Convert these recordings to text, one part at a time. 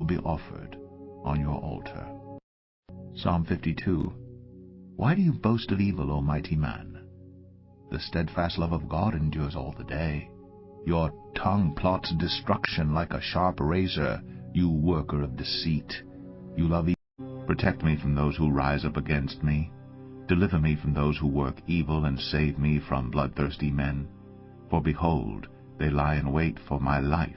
will be offered on your altar. Psalm 52. Why do you boast of evil, O mighty man? The steadfast love of God endures all the day. Your tongue plots destruction like a sharp razor, you worker of deceit. You love evil. Protect me from those who rise up against me. Deliver me from those who work evil, and save me from bloodthirsty men. For behold, they lie in wait for my life.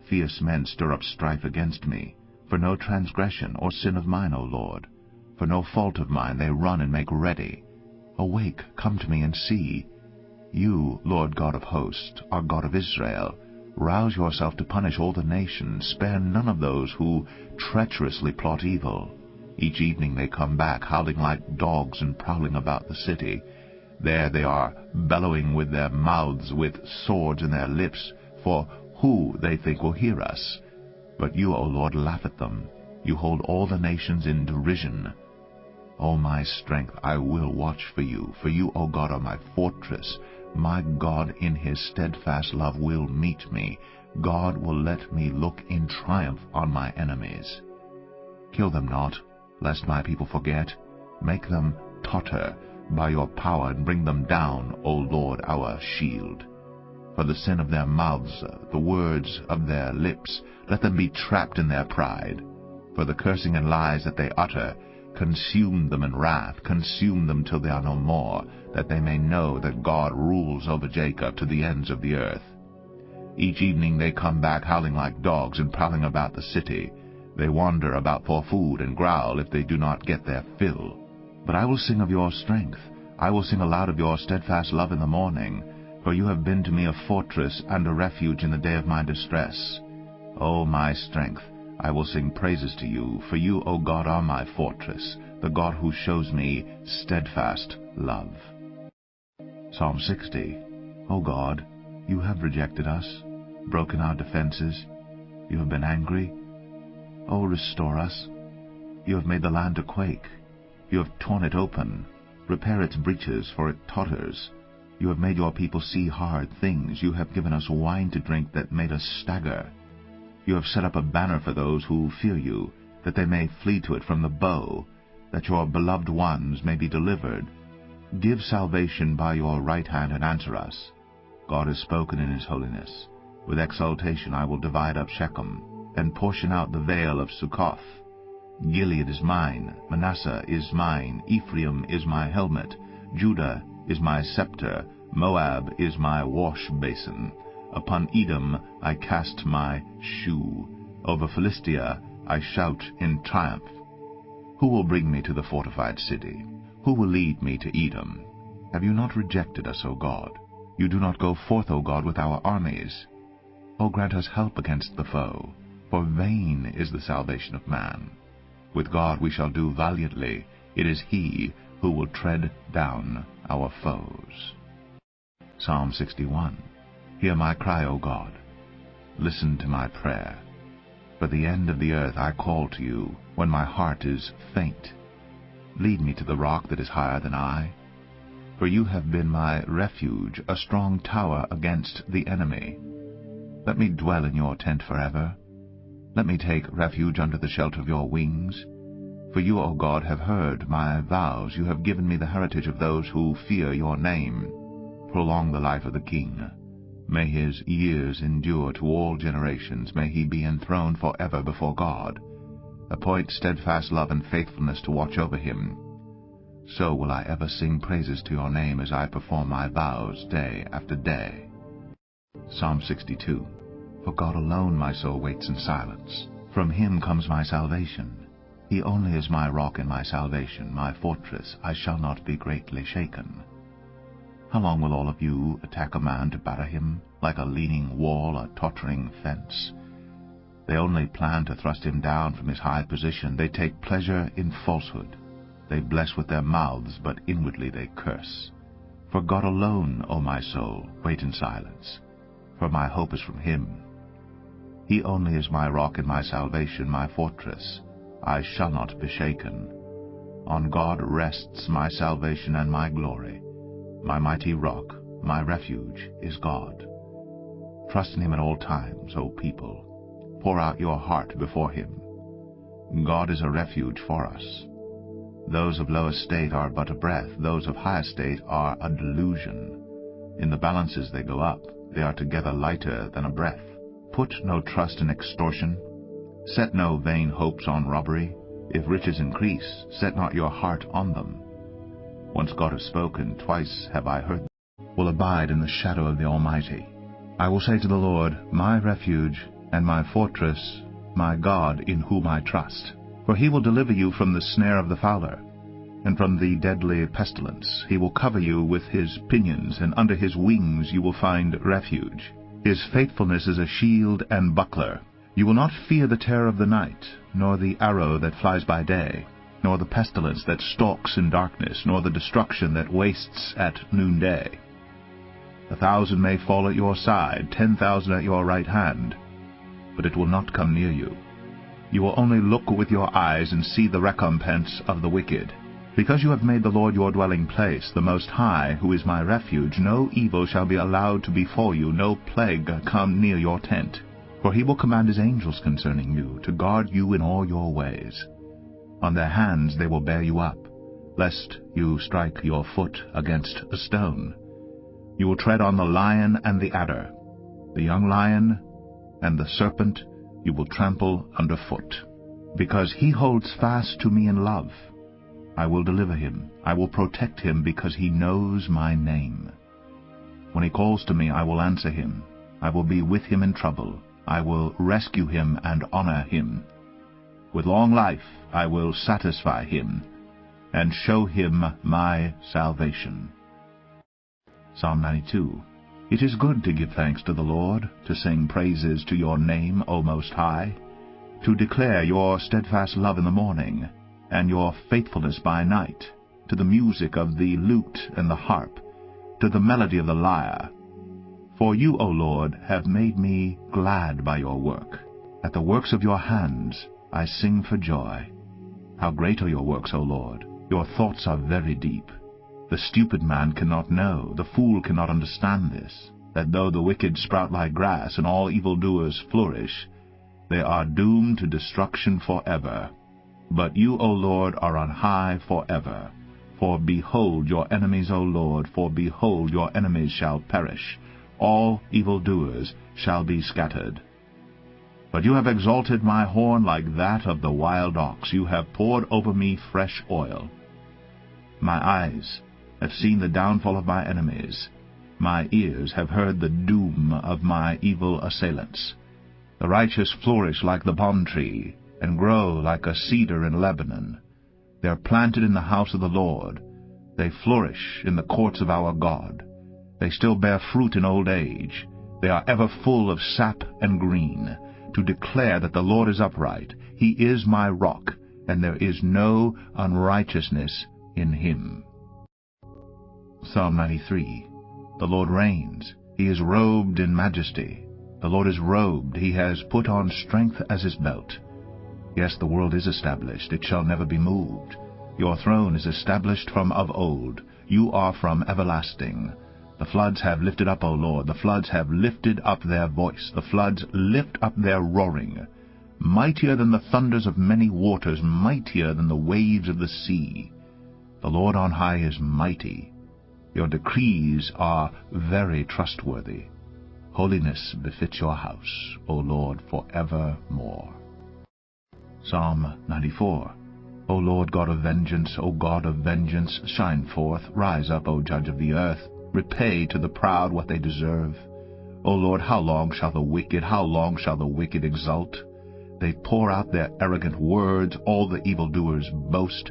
Fierce men stir up strife against me. For no transgression or sin of mine, O Lord. For no fault of mine they run and make ready. Awake, come to me and see. You, Lord God of hosts, are God of Israel. Rouse yourself to punish all the nations. Spare none of those who treacherously plot evil. Each evening they come back, howling like dogs and prowling about the city. There they are, bellowing with their mouths, with swords in their lips, for who, they think, will hear us? But you, O Lord, laugh at them. You hold all the nations in derision. O my strength, I will watch for you, O God, are my fortress. My God in his steadfast love will meet me. God will let me look in triumph on my enemies. Kill them not, lest my people forget. Make them totter by your power, and bring them down, O Lord, our shield. For the sin of their mouths, the words of their lips, let them be trapped in their pride. For the cursing and lies that they utter, consume them in wrath, consume them till they are no more, that they may know that God rules over Jacob to the ends of the earth. Each evening they come back howling like dogs and prowling about the city. They wander about for food and growl if they do not get their fill. But I will sing of your strength. I will sing aloud of your steadfast love in the morning. For you have been to me a fortress and a refuge in the day of my distress. O my strength, I will sing praises to you, for you, O God, are my fortress, the God who shows me steadfast love. Psalm 60. O God, you have rejected us, broken our defenses. You have been angry. O restore us. You have made the land to quake. You have torn it open. Repair its breaches, for it totters. You have made your people see hard things. You have given us wine to drink that made us stagger. You have set up a banner for those who fear you, that they may flee to it from the bow, that your beloved ones may be delivered. Give salvation by your right hand and answer us. God has spoken in his holiness. With exultation I will divide up Shechem, and portion out the vale of Succoth. Gilead is mine, Manasseh is mine, Ephraim is my helmet, Judah is my scepter, Moab is my wash basin. Upon Edom I cast my shoe. Over Philistia I shout in triumph. Who will bring me to the fortified city? Who will lead me to Edom? Have you not rejected us, O God? You do not go forth, O God, with our armies. O grant us help against the foe, for vain is the salvation of man. With God we shall do valiantly. It is he who will tread down our foes. Psalm 61. Hear my cry, O God. Listen to my prayer. For the end of the earth I call to you, when my heart is faint. Lead me to the rock that is higher than I. For you have been my refuge, a strong tower against the enemy. Let me dwell in your tent forever. Let me take refuge under the shelter of your wings. For you, O God, have heard my vows. You have given me the heritage of those who fear your name. Prolong the life of the king. May his years endure to all generations. May he be enthroned forever before God. Appoint steadfast love and faithfulness to watch over him. So will I ever sing praises to your name as I perform my vows day after day. Psalm 62. For God alone my soul waits in silence. From him comes my salvation. He only is my rock and my salvation, my fortress. I shall not be greatly shaken. How long will all of you attack a man to batter him, like a leaning wall, a tottering fence? They only plan to thrust him down from his high position. They take pleasure in falsehood. They bless with their mouths, but inwardly they curse. For God alone, O my soul, wait in silence, for my hope is from him. He only is my rock and my salvation, my fortress. I shall not be shaken. On God rests my salvation and my glory. My mighty rock, my refuge, is God. Trust in him at all times, O people. Pour out your heart before him. God is a refuge for us. Those of low estate are but a breath, those of high estate are a delusion. In the balances they go up, they are together lighter than a breath. Put no trust in extortion, set no vain hopes on robbery. If riches increase, set not your heart on them. Once God has spoken, twice have I heard them. Will abide in the shadow of the Almighty. I will say to the Lord, my refuge and my fortress, my God in whom I trust. For he will deliver you from the snare of the fowler, and from the deadly pestilence. He will cover you with his pinions, and under his wings you will find refuge. His faithfulness is a shield and buckler. You will not fear the terror of the night, nor the arrow that flies by day, nor the pestilence that stalks in darkness, nor the destruction that wastes at noonday. 1,000 may fall at your side, 10,000 at your right hand, but it will not come near you. You will only look with your eyes and see the recompense of the wicked. Because you have made the Lord your dwelling place, the Most High, who is my refuge, no evil shall be allowed to befall you, no plague come near your tent. For he will command his angels concerning you, to guard you in all your ways. On their hands they will bear you up, lest you strike your foot against a stone. You will tread on the lion and the adder, the young lion and the serpent you will trample underfoot. Because he holds fast to me in love, I will deliver him. I will protect him because he knows my name. When he calls to me, I will answer him. I will be with him in trouble. I will rescue him and honor him. With long life I will satisfy him and show him my salvation. Psalm 92. It is good to give thanks to the Lord, to sing praises to your name, O Most High, to declare your steadfast love in the morning, and your faithfulness by night, to the music of the lute and the harp, to the melody of the lyre. For you, O Lord, have made me glad by your work. At the works of your hands I sing for joy. How great are your works, O Lord! Your thoughts are very deep. The stupid man cannot know, the fool cannot understand this, that though the wicked sprout like grass, and all evildoers flourish, they are doomed to destruction forever. But you, O Lord, are on high forever. For behold your enemies, O Lord, for behold your enemies shall perish. All evildoers shall be scattered. But you have exalted my horn like that of the wild ox. You have poured over me fresh oil. My eyes have seen the downfall of my enemies. My ears have heard the doom of my evil assailants. The righteous flourish like the palm tree, and grow like a cedar in Lebanon. They are planted in the house of the Lord. They flourish in the courts of our God. They still bear fruit in old age. They are ever full of sap and green, to declare that the Lord is upright. He is my rock, and there is no unrighteousness in him. Psalm 93. The Lord reigns. He is robed in majesty. The Lord is robed. He has put on strength as his belt. Yes, the world is established. It shall never be moved. Your throne is established from of old. You are from everlasting. The floods have lifted up, O Lord. The floods have lifted up their voice. The floods lift up their roaring. Mightier than the thunders of many waters, mightier than the waves of the sea. The Lord on high is mighty. Your decrees are very trustworthy. Holiness befits your house, O Lord, forevermore. Psalm 94. O Lord God of vengeance, O God of vengeance, shine forth. Rise up, O Judge of the earth. Repay to the proud what they deserve. O Lord, how long shall the wicked exult? They pour out their arrogant words, all the evildoers boast.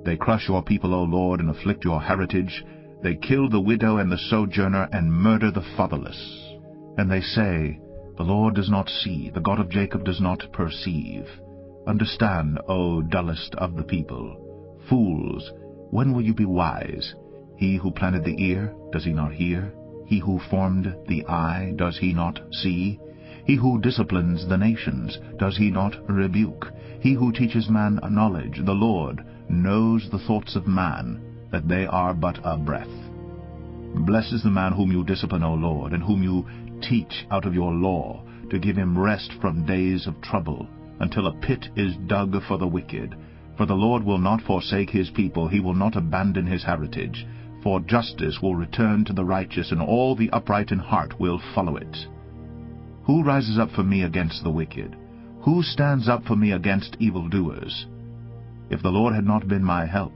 They crush your people, O Lord, and afflict your heritage. They kill the widow and the sojourner, and murder the fatherless. And they say, the Lord does not see, the God of Jacob does not perceive. Understand, O dullest of the people. Fools, when will you be wise? He who planted the ear, does he not hear? He who formed the eye, does he not see? He who disciplines the nations, does he not rebuke? He who teaches man knowledge, the Lord, knows the thoughts of man, that they are but a breath. Blessed is the man whom you discipline, O Lord, and whom you teach out of your law, to give him rest from days of trouble, until a pit is dug for the wicked. For the Lord will not forsake his people, he will not abandon his heritage. For justice will return to the righteous, and all the upright in heart will follow it. Who rises up for me against the wicked? Who stands up for me against evildoers? If the Lord had not been my help,